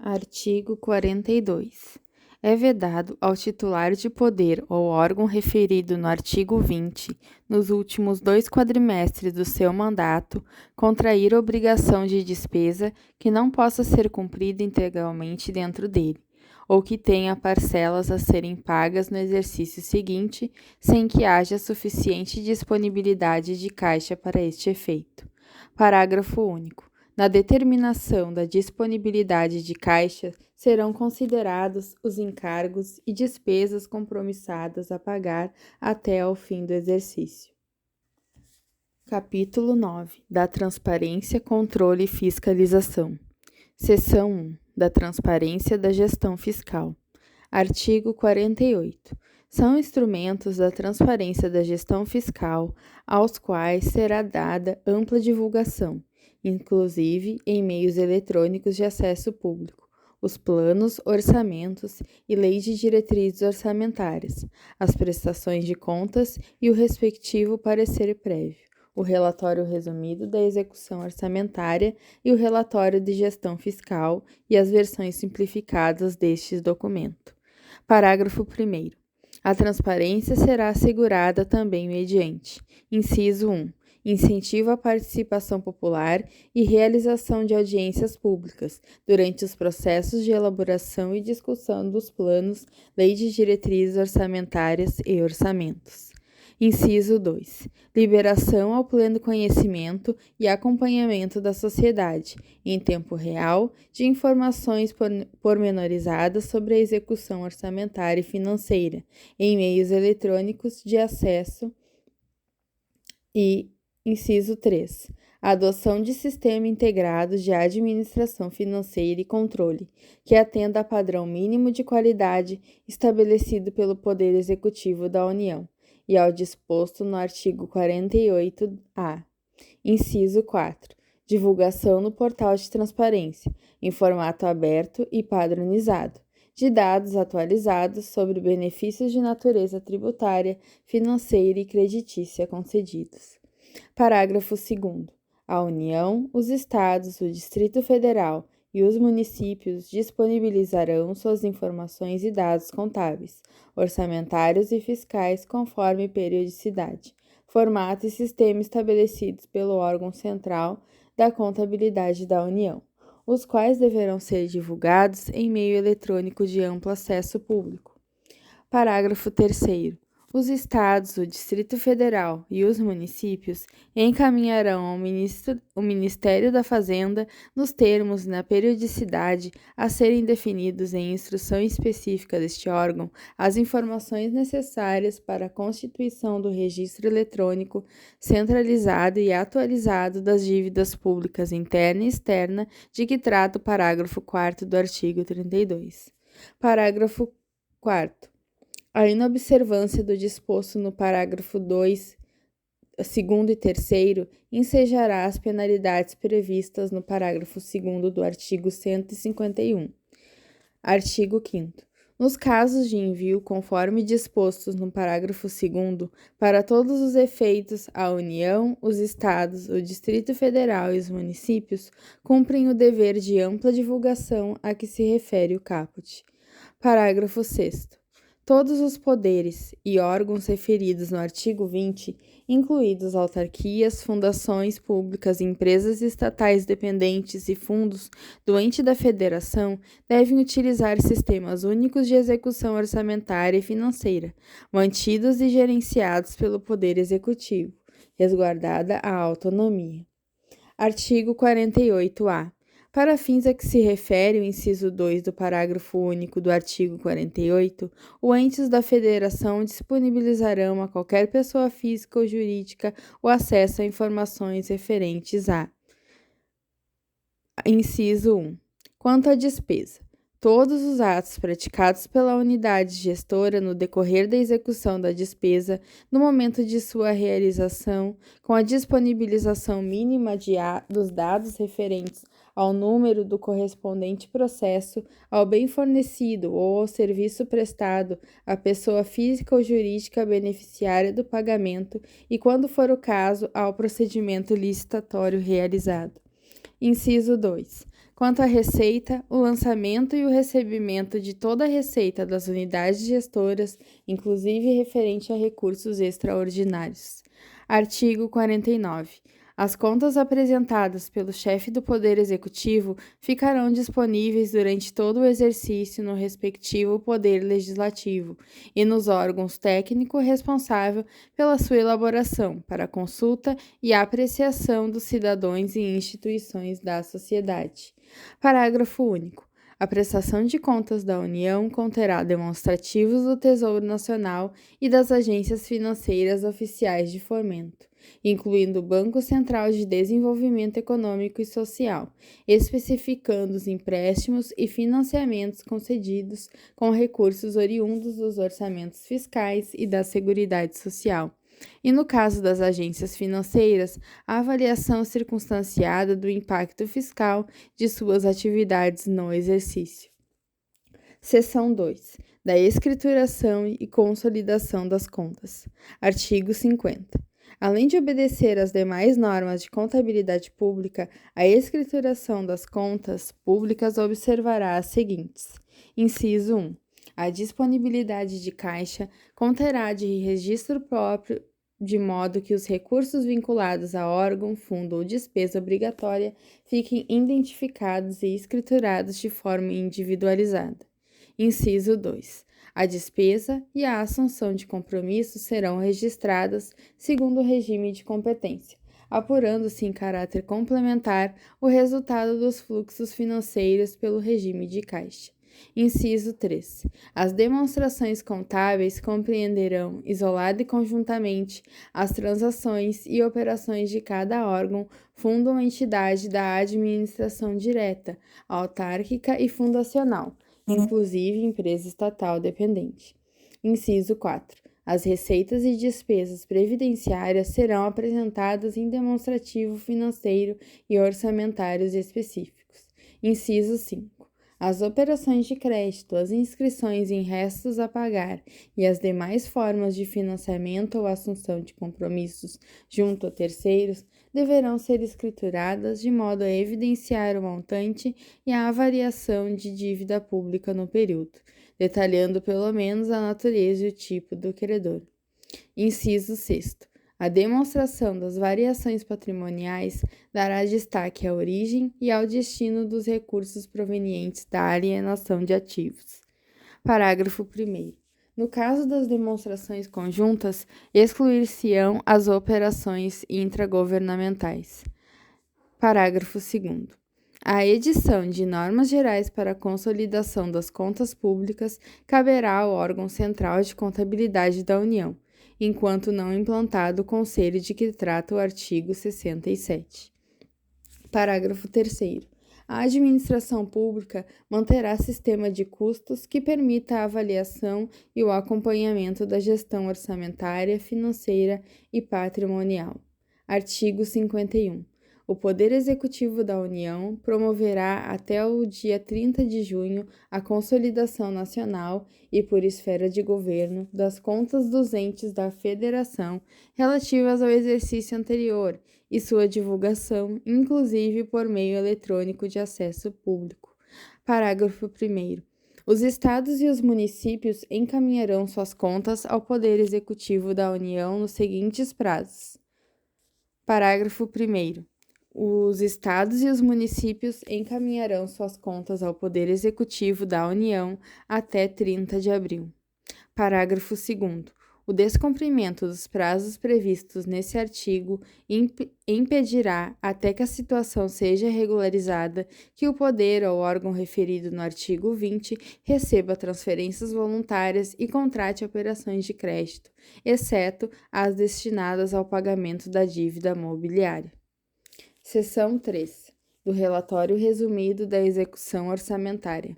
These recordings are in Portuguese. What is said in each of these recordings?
Artigo 42. É vedado ao titular de poder ou órgão referido no artigo 20, nos últimos 2 quadrimestres do seu mandato, contrair obrigação de despesa que não possa ser cumprida integralmente dentro dele, ou que tenha parcelas a serem pagas no exercício seguinte, sem que haja suficiente disponibilidade de caixa para este efeito. Parágrafo único. Na determinação da disponibilidade de caixa, serão considerados os encargos e despesas compromissadas a pagar até ao fim do exercício. Capítulo 9. Da Transparência, Controle e Fiscalização. Seção 1. Da Transparência da Gestão Fiscal. Artigo 48. São instrumentos da transparência da gestão fiscal aos quais será dada ampla divulgação, inclusive em meios eletrônicos de acesso público, os planos, orçamentos e leis de diretrizes orçamentárias, as prestações de contas e o respectivo parecer prévio, o relatório resumido da execução orçamentária e o relatório de gestão fiscal e as versões simplificadas destes documentos. Parágrafo 1º. A transparência será assegurada também mediante: inciso 1. Incentivo à participação popular e realização de audiências públicas durante os processos de elaboração e discussão dos planos, lei de diretrizes orçamentárias e orçamentos. Inciso 2. Liberação ao pleno conhecimento e acompanhamento da sociedade, em tempo real, de informações pormenorizadas sobre a execução orçamentária e financeira, em meios eletrônicos de acesso e, inciso 3. A adoção de sistema integrado de administração financeira e controle, que atenda a padrão mínimo de qualidade estabelecido pelo Poder Executivo da União, e ao disposto no artigo 48-A. Inciso 4. Divulgação no portal de transparência, em formato aberto e padronizado, de dados atualizados sobre benefícios de natureza tributária, financeira e creditícia concedidos. Parágrafo 2º. A União, os Estados, o Distrito Federal e os municípios disponibilizarão suas informações e dados contábeis, orçamentários e fiscais conforme periodicidade, formato e sistema estabelecidos pelo órgão central da contabilidade da União, os quais deverão ser divulgados em meio eletrônico de amplo acesso público. Parágrafo 3º. Os Estados, o Distrito Federal e os municípios encaminharão ao Ministério da Fazenda, nos termos e na periodicidade a serem definidos em instrução específica deste órgão, as informações necessárias para a constituição do registro eletrônico centralizado e atualizado das dívidas públicas interna e externa, de que trata o parágrafo 4º do artigo 32. Parágrafo 4º. A inobservância do disposto no parágrafo 2, 2º e 3º ensejará as penalidades previstas no parágrafo 2º do artigo 151. Artigo 5º. Nos casos de envio conforme dispostos no parágrafo 2º, para todos os efeitos, a União, os Estados, o Distrito Federal e os municípios cumprem o dever de ampla divulgação a que se refere o caput. Parágrafo 6º. Todos os poderes e órgãos referidos no artigo 20, incluídos autarquias, fundações públicas, empresas estatais dependentes e fundos do ente da federação, devem utilizar sistemas únicos de execução orçamentária e financeira, mantidos e gerenciados pelo Poder Executivo, resguardada a autonomia. Artigo 48-A. Para fins a que se refere o inciso 2 do parágrafo único do artigo 48, os entes da Federação disponibilizarão a qualquer pessoa física ou jurídica o acesso a informações referentes a: inciso 1. Quanto à despesa, todos os atos praticados pela unidade gestora no decorrer da execução da despesa, no momento de sua realização, com a disponibilização mínima dos dados referentes ao número do correspondente processo, ao bem fornecido ou ao serviço prestado à pessoa física ou jurídica beneficiária do pagamento e, quando for o caso, ao procedimento licitatório realizado. Inciso 2. Quanto à receita, o lançamento e o recebimento de toda a receita das unidades gestoras, inclusive referente a recursos extraordinários. Artigo 49. As contas apresentadas pelo chefe do Poder Executivo ficarão disponíveis durante todo o exercício no respectivo Poder Legislativo e nos órgãos técnicos responsáveis pela sua elaboração, para consulta e apreciação dos cidadãos e instituições da sociedade. Parágrafo único. A prestação de contas da União conterá demonstrativos do Tesouro Nacional e das agências financeiras oficiais de fomento, incluindo o Banco Central de Desenvolvimento Econômico e Social, especificando os empréstimos e financiamentos concedidos com recursos oriundos dos orçamentos fiscais e da Seguridade Social. E no caso das agências financeiras, a avaliação circunstanciada do impacto fiscal de suas atividades no exercício. Seção 2. Da escrituração e consolidação das contas. Artigo 50. Além de obedecer às demais normas de contabilidade pública, a escrituração das contas públicas observará as seguintes. Inciso 1. A disponibilidade de caixa conterá de registro próprio, de modo que os recursos vinculados a órgão, fundo ou despesa obrigatória fiquem identificados e escriturados de forma individualizada. Inciso 2. A despesa e a assunção de compromissos serão registradas segundo o regime de competência, apurando-se em caráter complementar o resultado dos fluxos financeiros pelo regime de caixa. Inciso 3. As demonstrações contábeis compreenderão, isolada e conjuntamente, as transações e operações de cada órgão, fundo ou entidade da administração direta, autárquica e fundacional, inclusive empresa estatal dependente. Inciso 4. As receitas e despesas previdenciárias serão apresentadas em demonstrativo financeiro e orçamentários específicos. Inciso 5. As operações de crédito, as inscrições em restos a pagar e as demais formas de financiamento ou assunção de compromissos junto a terceiros deverão ser escrituradas de modo a evidenciar o montante e a variação de dívida pública no período, detalhando pelo menos a natureza e o tipo do credor. Inciso 6. A demonstração das variações patrimoniais dará destaque à origem e ao destino dos recursos provenientes da alienação de ativos. Parágrafo 1º. No caso das demonstrações conjuntas, excluir-se-ão as operações intragovernamentais. Parágrafo 2º. A edição de normas gerais para a consolidação das contas públicas caberá ao órgão central de contabilidade da União, enquanto não implantado o conselho de que trata o artigo 67. Parágrafo 3º. A administração pública manterá sistema de custos que permita a avaliação e o acompanhamento da gestão orçamentária, financeira e patrimonial. Artigo 51. O Poder Executivo da União promoverá até o dia 30 de junho a consolidação nacional e por esfera de governo das contas dos entes da Federação relativas ao exercício anterior e sua divulgação, inclusive por meio eletrônico de acesso público. Parágrafo 1º. Os estados e os municípios encaminharão suas contas ao Poder Executivo da União nos seguintes prazos. Parágrafo 1º. Os estados e os municípios encaminharão suas contas ao Poder Executivo da União até 30 de abril. Parágrafo 2º. O descumprimento dos prazos previstos nesse artigo impedirá, até que a situação seja regularizada, que o poder ou órgão referido no artigo 20 receba transferências voluntárias e contrate operações de crédito, exceto as destinadas ao pagamento da dívida mobiliária. Seção 3. Do relatório resumido da execução orçamentária.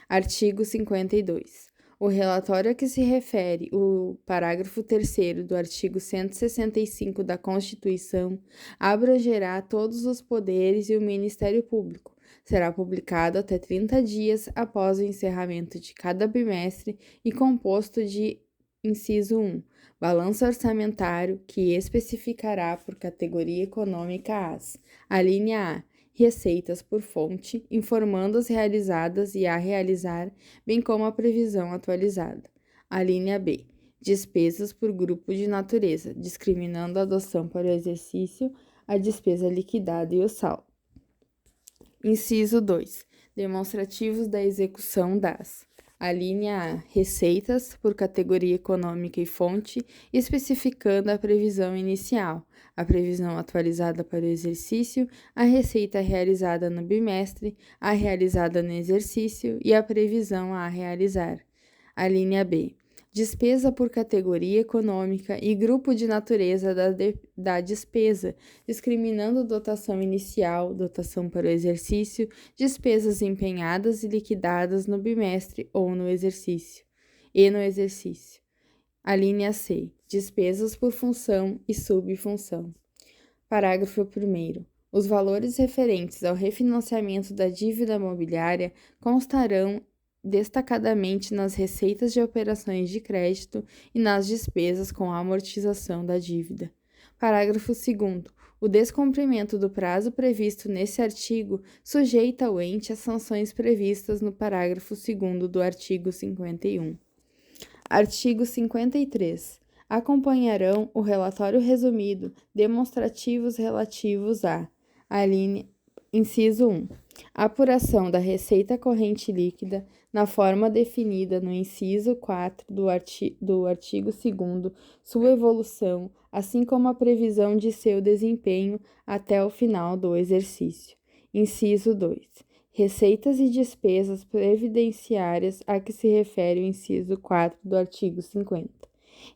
Artigo 52. O relatório a que se refere o parágrafo 3º do artigo 165 da Constituição abrangerá todos os poderes e o Ministério Público. Será publicado até 30 dias após o encerramento de cada bimestre e composto de: inciso 1. Balanço orçamentário, que especificará por categoria econômica as: a linha A, receitas por fonte, informando as realizadas e a realizar, bem como a previsão atualizada. A linha B. Despesas por grupo de natureza, discriminando a adoção para o exercício, a despesa liquidada e o saldo. Inciso 2. Demonstrativos da execução das. A linha A. Receitas por categoria econômica e fonte, especificando a previsão inicial, a previsão atualizada para o exercício, a receita realizada no bimestre, a realizada no exercício e a previsão a realizar. A linha B. Despesa por categoria econômica e grupo de natureza da despesa, discriminando dotação inicial, dotação para o exercício, despesas empenhadas e liquidadas no bimestre ou no exercício. A linha C. Despesas por função e subfunção. Parágrafo 1º. Os valores referentes ao refinanciamento da dívida mobiliária constarão destacadamente nas receitas de operações de crédito e nas despesas com a amortização da dívida. Parágrafo 2º. O descumprimento do prazo previsto nesse artigo sujeita o ente às sanções previstas no parágrafo 2º do artigo 51. Artigo 53. Acompanharão o relatório resumido demonstrativos relativos a linha Inciso 1. Apuração da receita corrente líquida na forma definida no inciso 4 do artigo 2º, sua evolução, assim como a previsão de seu desempenho até o final do exercício. Inciso 2. Receitas e despesas previdenciárias a que se refere o inciso 4 do artigo 50.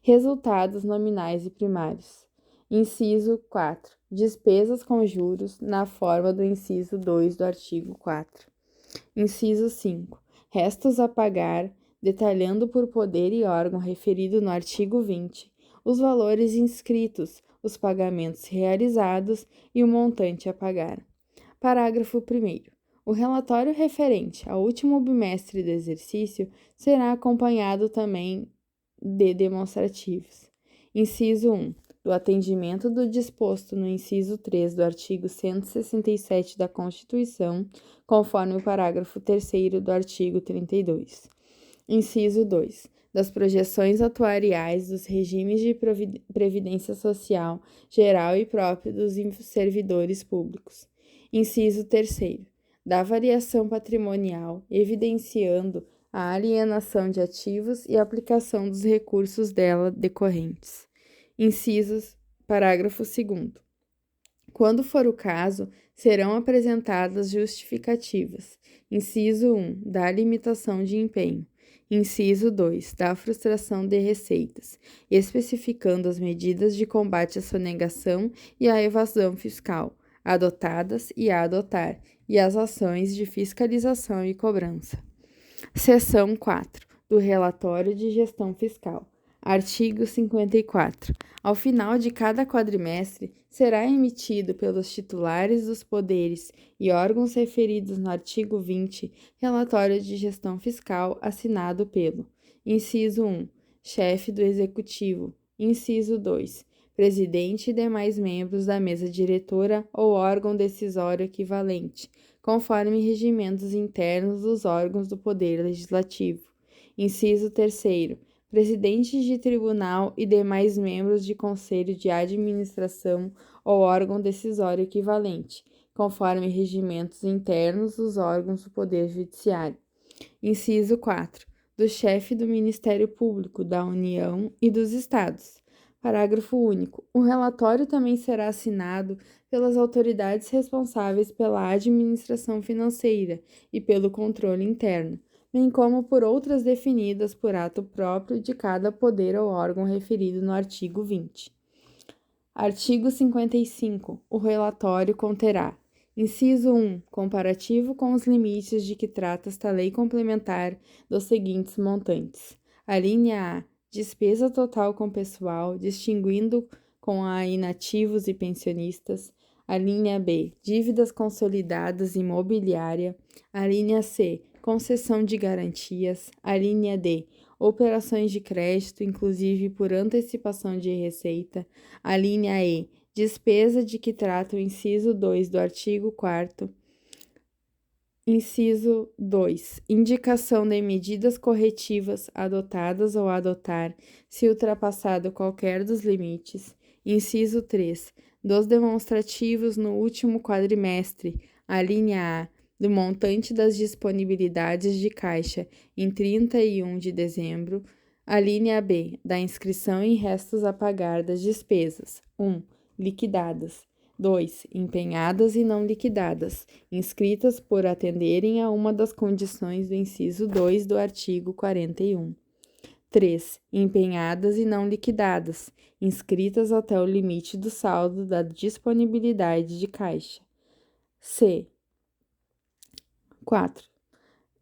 Resultados nominais e primários. Inciso 4. Despesas com juros na forma do inciso 2 do artigo 4. Inciso 5. Restos a pagar, detalhando por poder e órgão referido no artigo 20, os valores inscritos, os pagamentos realizados e o montante a pagar. Parágrafo 1º. O relatório referente ao último bimestre do exercício será acompanhado também de demonstrativos. Inciso 1. Do atendimento do disposto no inciso 3 do artigo 167 da Constituição, conforme o parágrafo 3º do artigo 32. Inciso 2. Das projeções atuariais dos regimes de previdência social geral e próprio dos servidores públicos. Inciso 3º. Da variação patrimonial, evidenciando a alienação de ativos e a aplicação dos recursos dela decorrentes. Parágrafo 2º. Quando for o caso, serão apresentadas justificativas. Inciso 1. Da limitação de empenho. Inciso 2. Da frustração de receitas, especificando as medidas de combate à sonegação e à evasão fiscal, adotadas e a adotar, e as ações de fiscalização e cobrança. Seção 4. Do Relatório de Gestão Fiscal. Artigo 54. Ao final de cada quadrimestre, será emitido pelos titulares dos poderes e órgãos referidos no artigo 20, relatório de gestão fiscal assinado pelo: Inciso 1. Chefe do Executivo. Inciso 2. Presidente e demais membros da mesa diretora ou órgão decisório equivalente, conforme regimentos internos dos órgãos do Poder Legislativo. Inciso 3º. Presidentes de tribunal e demais membros de conselho de administração ou órgão decisório equivalente, conforme regimentos internos dos órgãos do Poder Judiciário. Inciso 4. Do chefe do Ministério Público da União e dos Estados. Parágrafo único. O relatório também será assinado pelas autoridades responsáveis pela administração financeira e pelo controle interno, bem como por outras definidas por ato próprio de cada poder ou órgão referido no artigo 20. Artigo 55. O relatório conterá: Inciso 1. Comparativo com os limites de que trata esta lei complementar dos seguintes montantes. A linha A. Despesa total com pessoal, distinguindo com a inativos e pensionistas. A linha B. Dívidas consolidadas imobiliária. A linha C. Concessão de garantias. A linha D. Operações de crédito, inclusive por antecipação de receita. A linha E. Despesa de que trata o inciso 2 do artigo 4º. Inciso 2. Indicação de medidas corretivas adotadas ou adotar, se ultrapassado qualquer dos limites. Inciso 3. Dos demonstrativos no último quadrimestre, a linha A, do montante das disponibilidades de caixa em 31 de dezembro, a linha B, da inscrição em restos a pagar das despesas. 1. Liquidadas. 2. Empenhadas e não liquidadas, inscritas por atenderem a uma das condições do inciso 2 do artigo 41. 3. Empenhadas e não liquidadas, inscritas até o limite do saldo da disponibilidade de caixa. C. 4.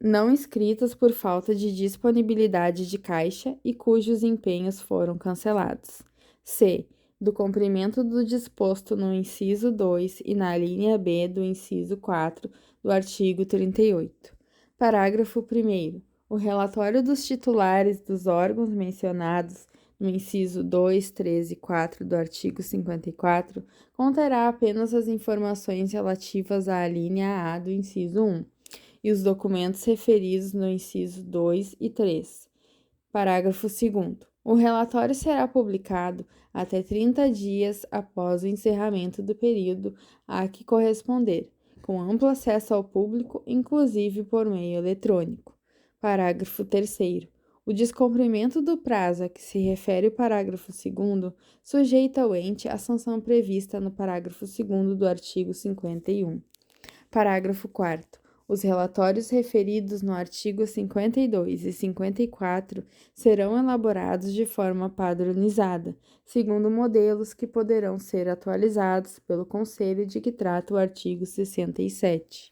Não inscritas por falta de disponibilidade de caixa e cujos empenhos foram cancelados. C. Do cumprimento do disposto no inciso 2 e na linha B do inciso 4 do artigo 38. Parágrafo 1º. O relatório dos titulares dos órgãos mencionados no inciso 2, 3 e 4 do artigo 54 conterá apenas as informações relativas à linha A do inciso 1 e os documentos referidos no inciso 2 e 3. Parágrafo 2º. O relatório será publicado até 30 dias após o encerramento do período a que corresponder, com amplo acesso ao público, inclusive por meio eletrônico. Parágrafo 3º. O descumprimento do prazo a que se refere o parágrafo 2º sujeita o ente à sanção prevista no parágrafo 2º do artigo 51. Parágrafo 4º. Os relatórios referidos no artigo 52 e 54 serão elaborados de forma padronizada, segundo modelos que poderão ser atualizados pelo Conselho de que trata o artigo 67.